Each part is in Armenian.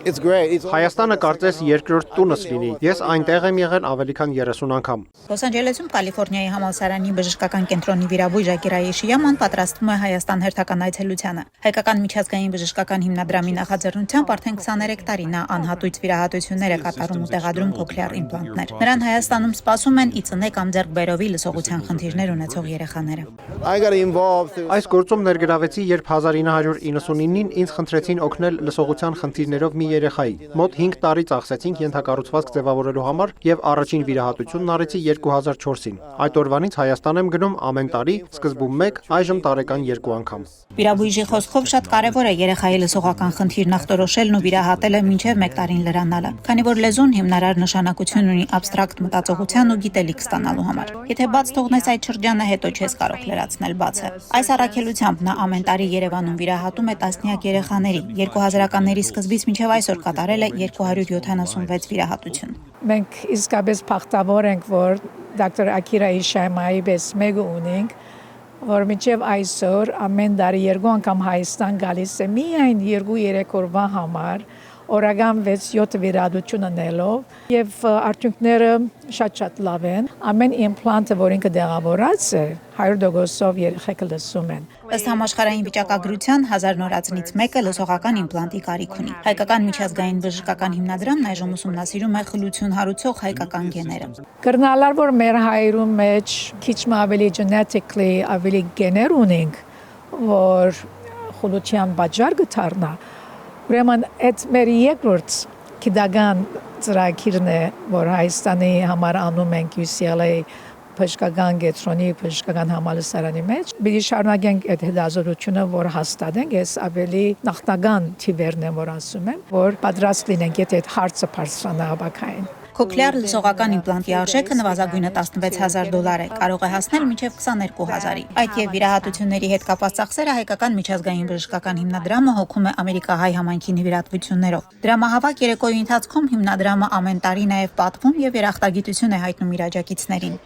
Հայաստանը կարծես երկրորդ տունս լինի։ Ես այնտեղ եմ եղել ավելի քան 30 անգամ։ Լոս Անջելեսում Կալիֆոռնիայի համալսարանի բժշկական կենտրոնի վիրաբույժ Ակիրա Եշիաման պատրաստվում է Հայաստան հերթական այցելությանը։ Հայկական միջազգային բժշկական հիմնադրամի նախաձեռնությամբ արդեն 23 տարի նա անհատույց վիրահատություններ է կատարում ու տեղադրում կոկլեար իմպլանտներ։ Նրան Հայաստանում սպասում են ի ծնե կամ ձեռքբերովի լսողության խնդիրներ ունեցող երեխաները։ Այս գործում ներգրավեցի, երբ 1999-ին ինձ խնդրեցին օգնել լսողության խնդիրներով մի երեխայի։ Մոտ 5 տարի ծախսեցինք ենթակառուցվածք ձևավորելու համար եւ առաջին վիրահատությունն արեցի 2004-ին։ Այդ օրվանից Հայաստան եմ գնում ամեն տարի, սկզբում 1, այժմ տարեկան 2 անգամ։ Վիրաբույժի խոսքով շատ կարևոր է երեխայի լսողական խնդիրն ախտորոշելն ու վիրահատելը մինչև 1 տարին լրանալը, քանի որ լեզուն հիմնարար նշանակություն ունի աբստրակտ մտածողության ու գիտելիք ստանալու համար։ Եթե բաց թողնես այդ շրջանը, հետո չես կարող լրացնել բացը։ Այս առաքելությամբ նա ամեն տարի Երևանում վիրահատում է տասնյակ երեխաների։ 2000-ականների սկզբից մինչև այսօր կատարել է 276 վիրահատություն։ Մենք իսկապես բախտավոր ենք, որ դոկտոր Ակիրա Եշիամայի պես մեկ ունենք, որ մինչև այսօր ամեն տարի 2 անգամ Հայաստան գալիս է միայն 2-3 օրվա համար, օրական 6-7 վիրահատություն անելով եւ արդյունքները շատ լավ են։ Ամեն իմպլանտը, որ ինքը դեղավորած է, 100%-ով երեխեքը լսում են։ Ըստ համաշխարհային վիճակագրության 1000 նորածնից մեկը լսողական իմպլանտի կարիք ունի։ Հայկական միջազգային բժշկական հիմնադրամն այժմ ուսումնասիրում է խլություն հարուցող հայկական գեները։ Կրնալար, որ մեր հայրում մեջ քիչ ավելի genetically ավելի գեներ ունենք, որ խլության բաժար կդառնա։ Ուրեմն այդ մեր երկրորդ գիտական ծրագիրն է, որ Հայաստանի համար անում ենք UCLA բժշկական կենտրոնի բժշկական համալսարանի մեջ։ Պիտի շարունակենք այդ հետազոտությունը, որ հաստատենք, ես ավելի նախնական թիվերն եմ, որ ասում եմ, որ պատրաստ լինենք, եթե այդ հարցը բարձրանա ապակային։ Կոկլեար լսողական իմպլանտի արժեքը նվազագույնը $16,000 է, կարող է հասնել մինչև 22,000-ի։ Այդ եւ վիրահատությունների հետ կապված ծախսերը հայկական միջազգային բժշկական հիմնադրամը հոգում է ամերիկահայ համայնքի նվիրատվություններով։ Դրամահավաք երեկոյի ընթացքում հիմնադրամը ամեն տարի նաեւ պատվում եւ երախտագիտություն է հայտնում իր աջակիցներին։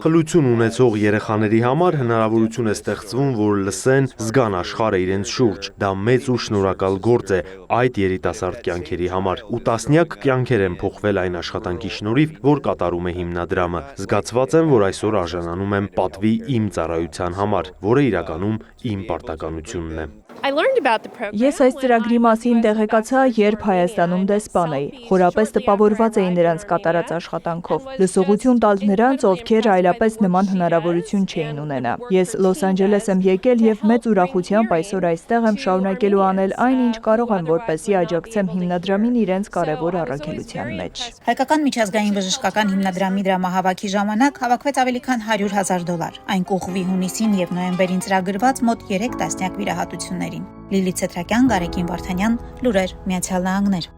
Խլություն ունեցող երեխաների համար հնարավորություն է ստեղծվում, որ լսեն, զգան աշխարհը իրենց շուրջ։ Դա մեծ ու շնորհակալ գործ է այդ երիտասարդ կյանքերի համար։ Ու տասնյակ կյանքեր են փոխվել այն աշխատանքի շնորհիվ, որ կատարում է հիմնադրամը։ Զգացված եմ, որ այսօր արժանանում եմ պատվի իմ ծառայության համար, որը իրականում իմ պարտականությունն է։ Ես այս ծրագրի մասին տեղեկացա, երբ Հայաստանում դեսպան էի։ Խորապես տպավորված էի նրանց կատարած աշխատանքով։ Լսողություն տալ նրանց, ովքեր այլապես նման հնարավորություն չէին ունենա։ Ես Լոս Անջելես եմ եկել եւ մեծ ուրախությամբ այսօր այստեղ եմ շարունակելու անել այն, ինչ կարող եմ, որպեսզի աջակցեմ հիմնադրամին իրենց կարևոր առաքելության մեջ։ Հայկական միջազգային բժշկական հիմնադրամի դրամահավաքի ժամանակ հավաքվեց ավելի քան $100,000։ Այն կուղղվի հունիսին եւ նոյեմբերին ծրագրված մոտ 3 տասնյակ վիրահատություններին։ Լիլիթ Ցետրակյան, Գարեգին Վարդանյան, Լուրեր, Միացյալ Նահանգներ։